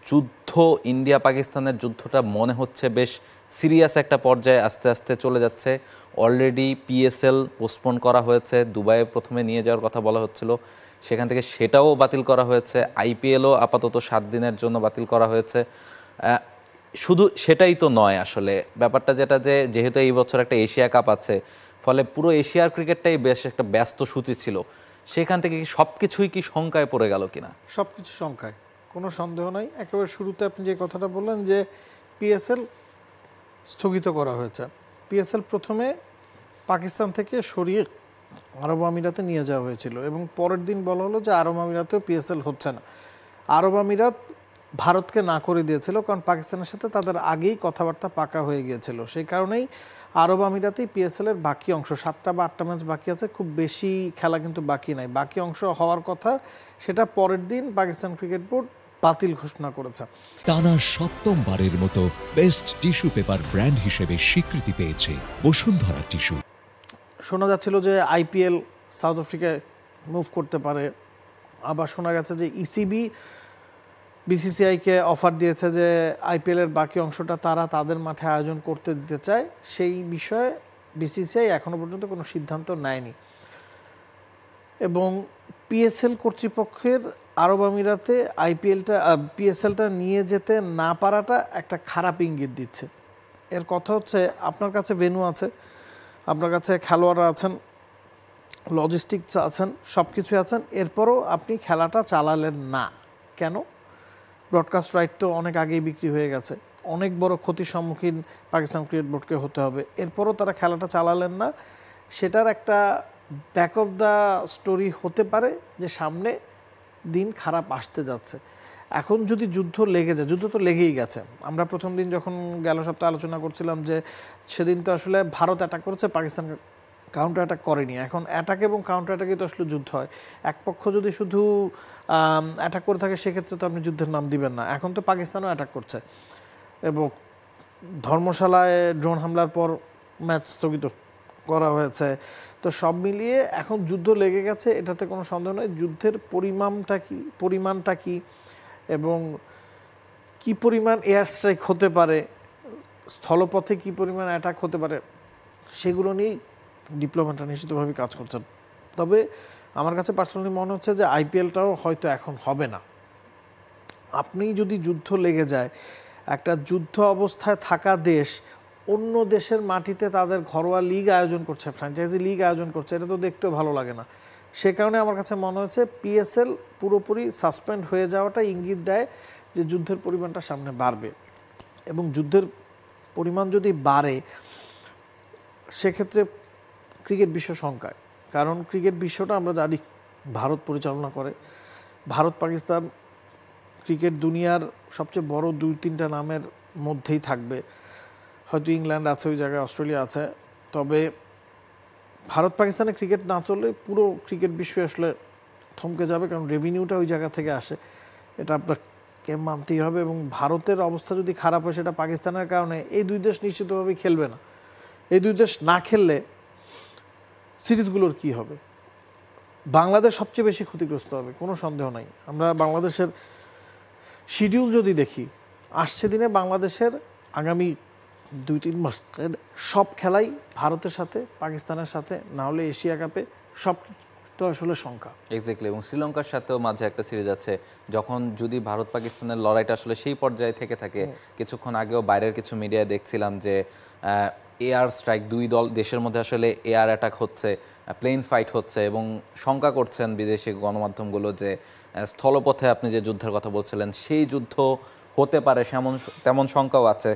যুদ্ধ, ইন্ডিয়া পাকিস্তানের যুদ্ধটা মনে হচ্ছে বেশ সিরিয়াস একটা পর্যায়ে আস্তে আস্তে চলে যাচ্ছে। অলরেডি পিএসএল পোস্টপোন করা হয়েছে, দুবাইয়ে প্রথমে নিয়ে যাওয়ার কথা বলা হচ্ছিল, সেখান থেকে সেটাও বাতিল করা হয়েছে। আইপিএলও আপাতত 7 দিনের জন্য বাতিল করা হয়েছে। শুধু সেটাই তো নয়, আসলে ব্যাপারটা যেটা যে যেহেতু এই বছর একটা এশিয়া কাপ আছে, ফলে পুরো এশিয়ার ক্রিকেটটাই বেশ একটা ব্যস্ত সূচি ছিল। সেখান থেকে সব কিছুই কি শঙ্কায় পড়ে গেল কিনা? সব কিছু শঙ্কায়, কোনো সন্দেহ নাই। একেবারে শুরুতে আপনি যে কথাটা বললেন যে পিএসএল স্থগিত করা হয়েছে, পিএসএল প্রথমে পাকিস্তান থেকে সরিয়ে আরব আমিরাতে নিয়ে যাওয়া হয়েছিল এবং পরের দিন বলা হলো যে আরব আমিরাতেও পিএসএল হচ্ছে না। আরব আমিরাত ভারতকে না করে দিয়েছিল, কারণ পাকিস্তানের সাথে তাদের আগেই কথাবার্তা পাকা হয়ে গিয়েছিল। সেই কারণেই আরব আমিরাতেই পিএসএলের বাকি অংশ 7টা বা 8টা ম্যাচ বাকি আছে, খুব বেশি খেলা কিন্তু বাকি নাই। বাকি অংশ হওয়ার কথা সেটা পরের দিন পাকিস্তান ক্রিকেট বোর্ড বাতিল ঘোষণা করেছে। টানা সপ্তমবারের মতো বেস্ট টিস্যু পেপার ব্র্যান্ড হিসেবে স্বীকৃতি পেয়েছে বসুন্ধরা টিস্যু। শোনা যাচ্ছিল যে আইপিএল সাউথ আফ্রিকায় মুভ করতে পারে, আবার শোনা গেছে যে ইসিবি বিসিসিআইকে অফার দিয়েছে যে আইপিএলের বাকি অংশটা তারা তাদের মাঠে আয়োজন করতে দিতে চায়। সেই বিষয়ে বিসিসিআই এখনও পর্যন্ত কোনো সিদ্ধান্ত নেয়নি এবং পিএসএল কর্তৃপক্ষের আরব আমিরাতে পিএসএলটা নিয়ে যেতে না পারাটা একটা খারাপ ইঙ্গিত দিচ্ছে। এর কথা হচ্ছে আপনার কাছে ভেন্যু আছে, আপনার কাছে খেলোয়াড়রা আছেন, লজিস্টিক্স আছেন, সব কিছুই আছেন, এরপরও আপনি খেলাটা চালালেন না কেন? ব্রডকাস্ট রাইট তো অনেক আগেই বিক্রি হয়ে গেছে, অনেক বড় ক্ষতির সম্মুখীন পাকিস্তান ক্রিকেট বোর্ডকে হতে হবে, এরপরও তারা খেলাটা চালালেন না। সেটার একটা ব্যাক অফ দ্য স্টোরি হতে পারে যে সামনে দিন খারাপ আসতে যাচ্ছে। এখন যদি যুদ্ধ লেগে যায়, যুদ্ধ তো লেগেই গেছে। আমরা প্রথম দিন যখন গেল সপ্তাহে আলোচনা করছিলাম যে সেদিন তো আসলে ভারত অ্যাটাক করেছে, পাকিস্তান কাউন্টার অ্যাটাক করেনি। এখন অ্যাটাক এবং কাউন্টার অ্যাটাকে তো আসলে যুদ্ধ হয়। এক পক্ষ যদি শুধু অ্যাটাক করে থাকে সেক্ষেত্রে তো আপনি যুদ্ধের নাম দিবেন না। এখন তো পাকিস্তানও অ্যাটাক করছে এবং ধর্মশালায় ড্রোন হামলার পর ম্যাচ স্থগিত করা হয়েছে। তো সব মিলিয়ে এখন যুদ্ধ লেগে গেছে, এটাতে কোনো সন্দেহ নয়। যুদ্ধের পরিমাণটা কি এবং কি পরিমাণ এয়ার স্ট্রাইক হতে পারে, স্থলপথে কি পরিমাণ অ্যাটাক হতে পারে, সেগুলো নিয়েই ডিপ্লোম্যাটরা নিশ্চিতভাবে কাজ করছেন। তবে আমার কাছে পার্সোনালি মনে হচ্ছে যে আইপিএলটাও হয়তো এখন হবে না। আপনি যদি যুদ্ধ লেগে যায়, একটা যুদ্ধ অবস্থায় থাকা দেশ অন্য দেশের মাটিতে তাদের ঘরোয়া লিগ আয়োজন করছে, ফ্র্যাঞ্চাইজি লিগ আয়োজন করছে, এটা তো দেখতেও ভালো লাগে না। সে কারণে আমার কাছে মনে হচ্ছে পিএসএল পুরোপুরি সাসপেন্ড হয়ে যাওয়াটা ইঙ্গিত দেয় যে যুদ্ধের পরিমাণটা সামনে বাড়বে এবং যুদ্ধের পরিমাণ যদি বাড়ে সেক্ষেত্রে ক্রিকেট বিশ্ব শঙ্কায়। কারণ ক্রিকেট বিশ্বটা আমরা জানি ভারত পরিচালনা করে। ভারত পাকিস্তান ক্রিকেট দুনিয়ার সবচেয়ে বড় 2-3টা নামের মধ্যেই থাকবে। হয়তো ইংল্যান্ড আছে ওই জায়গায়, অস্ট্রেলিয়া আছে। তবে ভারত পাকিস্তানে ক্রিকেট না চললে পুরো ক্রিকেট বিশ্ব আসলে থমকে যাবে, কারণ রেভিনিউটা ওই জায়গা থেকে আসে, এটা আপনাকে মানতেই হবে। এবং ভারতের অবস্থা যদি খারাপ হয় সেটা পাকিস্তানের কারণে, এই দুই দেশ নিশ্চিতভাবেই খেলবে না। এই দুই দেশ না খেললে সিরিজগুলোর কি হবে? বাংলাদেশ সবচেয়ে বেশি ক্ষতিগ্রস্ত হবে, কোনো সন্দেহ নাই। আমরা বাংলাদেশের শিডিউল যদি দেখি, আসছে দিনে বাংলাদেশের আগামী 2-3 মাসের সব খেলাই ভারতের সাথে, পাকিস্তানের সাথে, না হলে এশিয়া কাপে, সব তো আসলে শঙ্কা। এক্স্যাক্টলি। এবং শ্রীলঙ্কার সাথেও মাঝে একটা সিরিজ আছে, যখন যদি ভারত পাকিস্তানের লড়াইটা আসলে সেই পর্যায়ে থেকে থাকে। কিছুক্ষণ আগেও বাইরের কিছু মিডিয়ায় দেখছিলাম যে এয়ার স্ট্রাইক, দুই দেশের মধ্যে আসলে এয়ার অ্যাটাক হচ্ছে, প্লেন ফাইট হচ্ছে, এবং শঙ্কা করছেন বিদেশি গণমাধ্যমগুলো যে স্থলপথে আপনি যে যুদ্ধের কথা বলছিলেন সেই যুদ্ধ হতে পারে, তেমন শঙ্কাও আছে।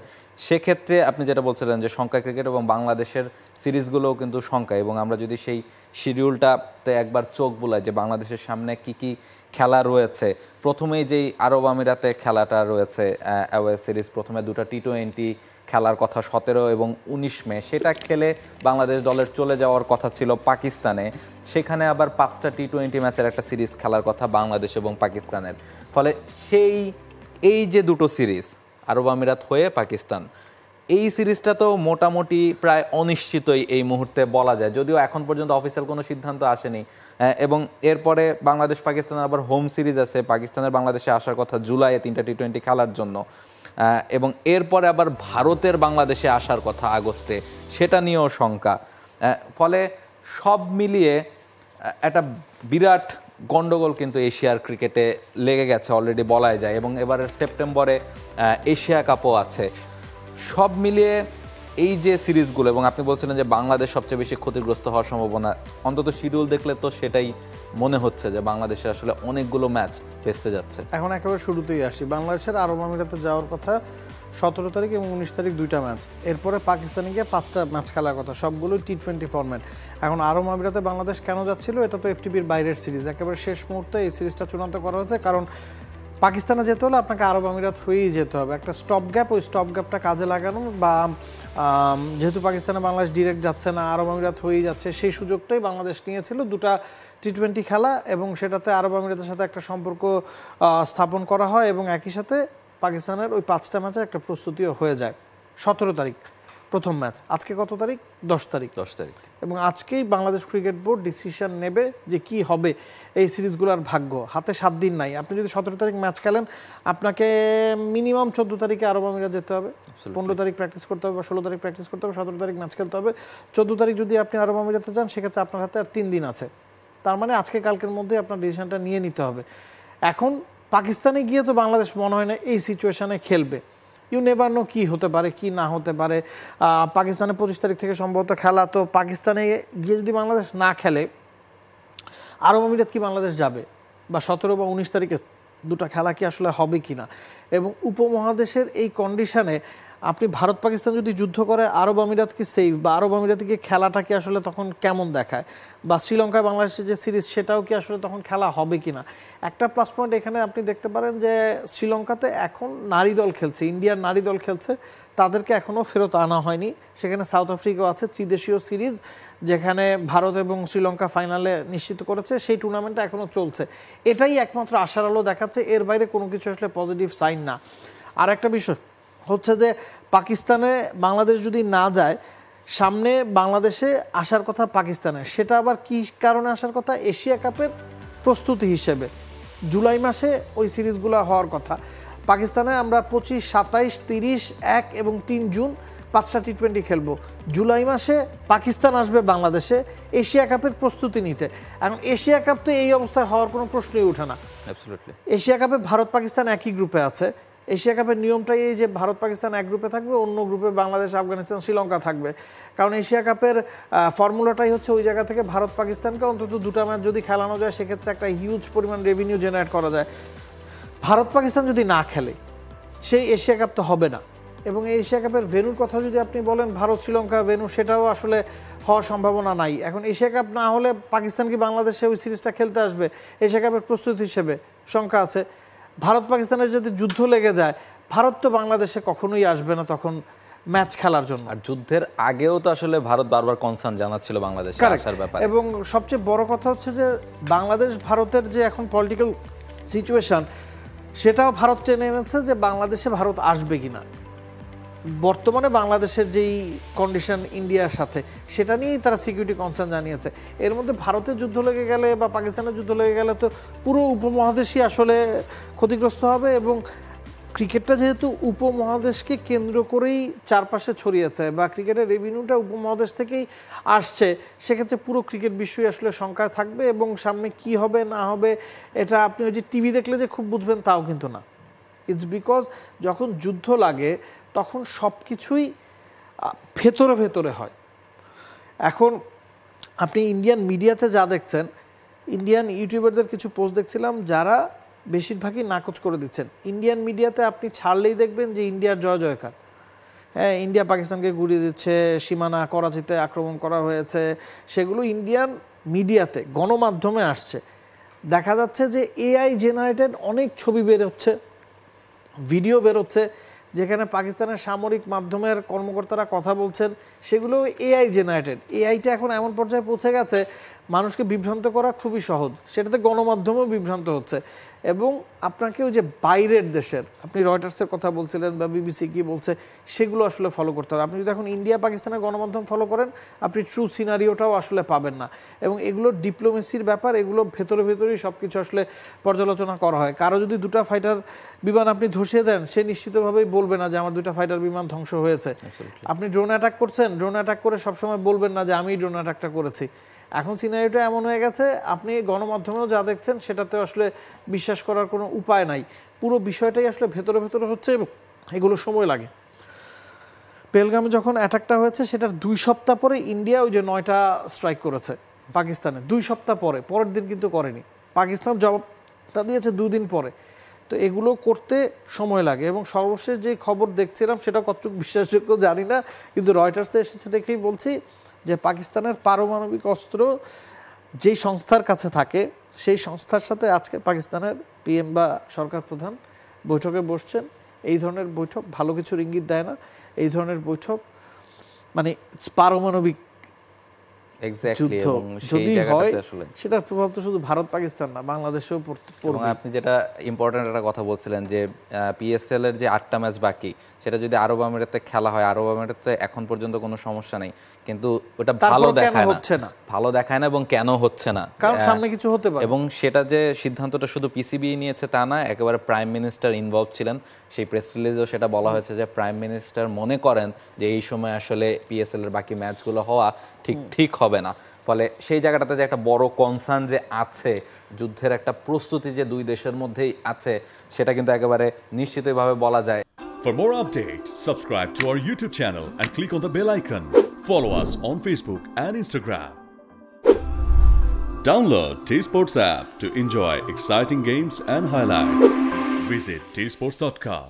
সেক্ষেত্রে আপনি যেটা বলছিলেন যে শঙ্কা ক্রিকেট এবং বাংলাদেশের সিরিজগুলোও কিন্তু শঙ্কা। এবং আমরা যদি সেই শিডিউলটাতে একবার চোখ বুলাই যে বাংলাদেশের সামনে কি কি খেলা রয়েছে, প্রথমেই যেই আরব আমিরাতে খেলাটা রয়েছে অ্যাওয়ে সিরিজ, প্রথমে 2টা টি20 খেলার কথা 17 এবং 19 মে, সেটা খেলে বাংলাদেশ দলের চলে যাওয়ার কথা ছিল পাকিস্তানে। সেখানে আবার 5টা টি20 ম্যাচের একটা সিরিজ খেলার কথা বাংলাদেশ এবং পাকিস্তানের। ফলে এই যে দুটো সিরিজ, আরব আমিরাত হয়ে পাকিস্তান, এই সিরিজটা তো মোটামুটি প্রায় অনিশ্চিতই এই মুহূর্তে বলা যায়, যদিও এখন পর্যন্ত অফিসিয়াল কোনো সিদ্ধান্ত আসেনি। এবং এরপরে বাংলাদেশ পাকিস্তানের আবার হোম সিরিজ আছে, পাকিস্তানের বাংলাদেশে আসার কথা জুলাইয়ে 3টা টি20 খেলার জন্য, এবং এরপরে আবার ভারতের বাংলাদেশে আসার কথা আগস্টে, সেটা নিয়েও শঙ্কা। ফলে সব মিলিয়ে একটা বিরাট গন্ডগোল কিন্তু এশিয়ার ক্রিকেটে লেগে গেছে অলরেডি বলাই যায়, এবং এবারের সেপ্টেম্বরে এশিয়া কাপও আছে। সব মিলিয়ে এই যে সিরিজগুলো, এবং আপনি বলছিলেন যে বাংলাদেশ সবচেয়ে বেশি ক্ষতিগ্রস্ত হওয়ার সম্ভাবনা, অন্তত শিডিউল দেখলে তো সেটাই মনে হচ্ছে যে বাংলাদেশের আসলে অনেকগুলো ম্যাচ ভেস্তে যাচ্ছে। এখন একেবারে শুরুতেই আসি, বাংলাদেশের আরব আমিরাতে যাওয়ার কথা 17 তারিখ এবং 19 তারিখ 2টা ম্যাচ, এরপরে পাকিস্তানে গিয়ে 5টা ম্যাচ খেলার কথা, সবগুলোই টি20 ফরম্যাট। এখন আরব আমিরাতে বাংলাদেশ কেন যাচ্ছিল, এটা তো এফটিপির বাইরের সিরিজ, একেবারে শেষ মুহূর্তে এই সিরিজটা চূড়ান্ত করা হয়েছে, কারণ পাকিস্তানে যেতে হলে আপনাকে আরব আমিরাত হয়েই যেতে হবে। একটা স্টপ গ্যাপ, ওই স্টপ গ্যাপটা কাজে লাগানো, বা যেহেতু পাকিস্তানে বাংলাদেশ ডিরেক্ট যাচ্ছে না, আরব আমিরাত হয়েই যাচ্ছে, সেই সুযোগটাই বাংলাদেশ নিয়েছিল। 2টা টি20 খেলা এবং সেটাতে আরব আমিরাতের সাথে একটা সম্পর্ক স্থাপন করা হয়, এবং একই সাথে পাকিস্তানের ওই 5টা ম্যাচের একটা প্রস্তুতিও হয়ে যায়। 17 তারিখ প্রথম ম্যাচ, আজকে কত তারিখ? 10 তারিখ। এবং আজকেই বাংলাদেশ ক্রিকেট বোর্ড ডিসিশন নেবে যে কি হবে এই সিরিজগুলোর ভাগ্য। হাতে 7 দিন নাই। আপনি যদি 17 তারিখ ম্যাচ খেলেন, আপনাকে মিনিমাম 14 তারিখে আরব আমিরাত যেতে হবে, 15 তারিখ প্র্যাকটিস করতে হবে, বা 16 তারিখ প্র্যাকটিস করতে হবে, 17 তারিখ ম্যাচ খেলতে হবে। 14 তারিখ যদি আপনি আরব আমিরাতে যান, সেক্ষেত্রে আপনার হাতে আর 3 দিন আছে। তার মানে আজকে কালকের মধ্যে আপনার ডিসিশনটা নিয়ে নিতে হবে। এখন পাকিস্তানে গিয়ে তো বাংলাদেশ মনে হয় না এই সিচুয়েশনে খেলবে। ইউ নেভার নো কি হতে পারে, কি না হতে পারে। পাকিস্তানে 25 তারিখ থেকে সম্ভবত খেলা, তো পাকিস্তানে গিয়ে যদি বাংলাদেশ না খেলে, আরব আমিরাত কি বাংলাদেশ যাবে? বা 17 বা 19 তারিখে 2টা খেলা কি আসলে হবে কি না? এবং উপমহাদেশের এই কন্ডিশনে আপনি ভারত পাকিস্তান যদি যুদ্ধ করে, আরব আমিরাত কি সেফ, বা আরব আমিরাতে গিয়ে খেলাটা কি আসলে তখন কেমন দেখায়, বা শ্রীলঙ্কায় বাংলাদেশের যে সিরিজ সেটাও কি আসলে তখন খেলা হবে কি না। একটা প্লাস পয়েন্ট এখানে আপনি দেখতে পারেন যে শ্রীলঙ্কাতে এখন নারী দল খেলছে, ইন্ডিয়ার নারী দল খেলছে, তাদেরকে এখনও ফেরত আনা হয়নি। সেখানে সাউথ আফ্রিকাও আছে, ত্রিদেশীয় সিরিজ, যেখানে ভারত এবং শ্রীলঙ্কা ফাইনালে নিশ্চিত করেছে, সেই টুর্নামেন্টটা এখনও চলছে। এটাই একমাত্র আশার আলো দেখাচ্ছে, এর বাইরে কোনো কিছু আসলে পজিটিভ সাইন না। আর একটা বিষয় হচ্ছে যে পাকিস্তানে বাংলাদেশ যদি না যায়, সামনে বাংলাদেশে আসার কথা পাকিস্তানের, সেটা আবার কি কারণে আসার কথা? এশিয়া কাপের প্রস্তুতি হিসেবে জুলাই মাসে ওই সিরিজগুলো হওয়ার কথা। পাকিস্তানে আমরা 25, 27, 30, 1 এবং 3 জুন 5টা টি20 খেলবো। জুলাই মাসে পাকিস্তান আসবে বাংলাদেশে এশিয়া কাপের প্রস্তুতি নিতে। এখন এশিয়া কাপ তো এই অবস্থায় হওয়ার কোনো প্রশ্নই ওঠে না। এশিয়া কাপে ভারত পাকিস্তান একই গ্রুপে আছে। এশিয়া কাপের নিয়মটাই এই যে ভারত পাকিস্তান এক গ্রুপে থাকবে, অন্য গ্রুপে বাংলাদেশ, আফগানিস্তান, শ্রীলঙ্কা থাকবে। কারণ এশিয়া কাপের ফর্মুলাটাই হচ্ছে ওই জায়গা থেকে ভারত পাকিস্তানকে অন্তত 2টা ম্যাচ যদি খেলানো যায়, সেক্ষেত্রে একটা হিউজ পরিমাণ রেভিনিউ জেনারেট করা যায়। ভারত পাকিস্তান যদি না খেলে, সেই এশিয়া কাপ তো হবে না। এবং এই এশিয়া কাপের ভেন্যুর কথা যদি আপনি বলেন, ভারত শ্রীলঙ্কা ভেন্যু, সেটাও আসলে হওয়ার সম্ভাবনা নাই। এখন এশিয়া কাপ না হলে পাকিস্তান কি বাংলাদেশে ওই সিরিজটা খেলতে আসবে? এশিয়া কাপের প্রস্তুতি হিসেবে শঙ্কা আছে। ভারত পাকিস্তানের যদি যুদ্ধ লেগে যায়, ভারত তো বাংলাদেশে কখনোই আসবে না তখন ম্যাচ খেলার জন্য। আর যুদ্ধের আগেও তো আসলে ভারত বারবার কনসার্ন জানাচ্ছিল বাংলাদেশে আসার ব্যাপারে। এবং সবচেয়ে বড় কথা হচ্ছে যে বাংলাদেশ ভারতের যে এখন পলিটিক্যাল সিচুয়েশন, সেটাও ভারত টেনে এনেছে যে বাংলাদেশে ভারত আসবে কিনা। বর্তমানে বাংলাদেশের যেই কন্ডিশন ইন্ডিয়ার সাথে, সেটা নিয়েই তারা সিকিউরিটি কনসার্ন জানিয়েছে। এর মধ্যে ভারতের যুদ্ধ লেগে গেলে বা পাকিস্তানের যুদ্ধ লেগে গেলে তো পুরো উপমহাদেশই আসলে ক্ষতিগ্রস্ত হবে। এবং ক্রিকেটটা যেহেতু উপমহাদেশকে কেন্দ্র করেই চারপাশে ছড়িয়েছে, বা ক্রিকেটের রেভিনিউটা উপমহাদেশ থেকেই আসছে, সেক্ষেত্রে পুরো ক্রিকেট বিশ্বই আসলে শঙ্কায় থাকবে। এবং সামনে কি হবে না হবে, এটা আপনি ওই যে টিভি দেখলে যে খুব বুঝবেন তাও কিন্তু না। ইটস বিকজ যখন যুদ্ধ লাগে তখন সব কিছুই ভেতরে ভেতরে হয়। এখন আপনি ইন্ডিয়ান মিডিয়াতে যা দেখছেন, ইন্ডিয়ান ইউটিউবারদের কিছু পোস্ট দেখছিলাম, যারা বেশিরভাগই নাকচ করে দিচ্ছেন। ইন্ডিয়ান মিডিয়াতে আপনি ছাড়লেই দেখবেন যে ইন্ডিয়ার জয় জয়কার। হ্যাঁ, ইন্ডিয়া পাকিস্তানকে গুড়িয়ে দিচ্ছে, সীমানা করাচিতে আক্রমণ করা হয়েছে, সেগুলো ইন্ডিয়ান মিডিয়াতে, গণমাধ্যমে আসছে। দেখা যাচ্ছে যে এআই জেনারেটেড অনেক ছবি বেরোচ্ছে, ভিডিও বেরোচ্ছে, যেখানে পাকিস্তানের সামরিক মাধ্যমের কর্মকর্তারা কথা বলছেন, সেগুলো এআই জেনারেটেড। এআইটা এখন এমন পর্যায়ে পৌঁছে গেছে, মানুষকে বিভ্রান্ত করা খুবই সহজ, সেটাতে গণমাধ্যমেও বিভ্রান্ত হচ্ছে। এবং আপনাকে ওই যে বাইরের দেশের, আপনি রয়টার্সের কথা বলছিলেন বা বিবিসি কি বলছে, সেগুলো আসলে ফলো করতে হবে। আপনি যদি এখন ইন্ডিয়া পাকিস্তানের গণমাধ্যম ফলো করেন, আপনি ট্রু সিনারিওটাও আসলে পাবেন না। এবং এগুলো ডিপ্লোমেসির ব্যাপার, এগুলো ভেতরেই সব কিছু আসলে পর্যালোচনা করা হয়। কারো যদি 2টা ফাইটার বিমান আপনি ধসিয়ে দেন, সে নিশ্চিতভাবেই বলবে না যে আমার 2টা ফাইটার বিমান ধ্বংস হয়েছে। আপনি ড্রোন অ্যাটাক করছেন, ড্রোন অ্যাটাক করে সবসময় বলবেন না যে আমি ড্রোন অ্যাটাকটা করেছি। এখন সিনারিওটা এমন হয়ে গেছে, আপনি গণমাধ্যমেও যা দেখছেন সেটাতে আসলে বিশ্বাস করার কোনো উপায় নাই। পুরো বিষয়টাই আসলে ভেতরে হচ্ছে এবং এগুলো সময় লাগে। পেহেলগামে যখন অ্যাটাকটা হয়েছে সেটার 2 সপ্তাহ পরে ইন্ডিয়া ওই যে 9টা স্ট্রাইক করেছে পাকিস্তানে, 2 সপ্তাহ পরে, পরের দিন কিন্তু করেনি। পাকিস্তান জবাবটা দিয়েছে 2 দিন পরে। তো এগুলো করতে সময় লাগে। এবং সর্বশেষ যে খবর দেখছিলাম সেটা কতটুকু বিশ্বাসযোগ্য জানি না, কিন্তু রয়টার্সে এসেছে দেখেই বলছি যে পাকিস্তানের পারমাণবিক অস্ত্র যেই সংস্থার কাছে থাকে, সেই সংস্থার সাথে আজকে পাকিস্তানের পিএম বা সরকার প্রধান বৈঠকে বসছেন। এই ধরনের বৈঠক ভালো কিছুর ইঙ্গিত দেয় না। এই ধরনের বৈঠক মানে পারমাণবিক যুদ্ধ যদি হয়, সেটার প্রভাব তো শুধু ভারত পাকিস্তান না, বাংলাদেশেও পড়বে। আপনি যেটা ইম্পর্টেন্ট একটা কথা বলছিলেন যে পিএসএল এর যে 8টা ম্যাচ বাকি, সেটা যদি আরব আমিরাতে খেলা হয়, আরব আমিরাতে এখন পর্যন্ত কোনো সমস্যা নেই, কিন্তু ওটা ভালো দেখায় না, ভালো দেখায় না। এবং কেন হচ্ছে না, কারণ সামনে কিছু হতে পারে। এবং সেটা যে সিদ্ধান্তটা শুধু পিসিবি নিয়েছে তা না, একেবারে প্রাইম মিনিস্টার ইনভলভ ছিলেন। সেই প্রেস রিলিজেও সেটা বলা হয়েছে যে প্রাইম মিনিস্টার মনে করেন যে এই সময় আসলে পিএসএল এর বাকি ম্যাচগুলো হওয়া ঠিক হবে না। ফলে সেই জায়গাটাতে যে একটা বড় কনসার্ন যে আছে, যুদ্ধের একটা প্রস্তুতি যে 2 দেশের মধ্যেই আছে, সেটা কিন্তু একেবারে নিশ্চিতভাবে বলা যায়। For more updates, subscribe to our YouTube channel and click on the bell icon. Follow us on Facebook and Instagram. Download T-Sports app to enjoy exciting games and highlights. Visit tsports.com.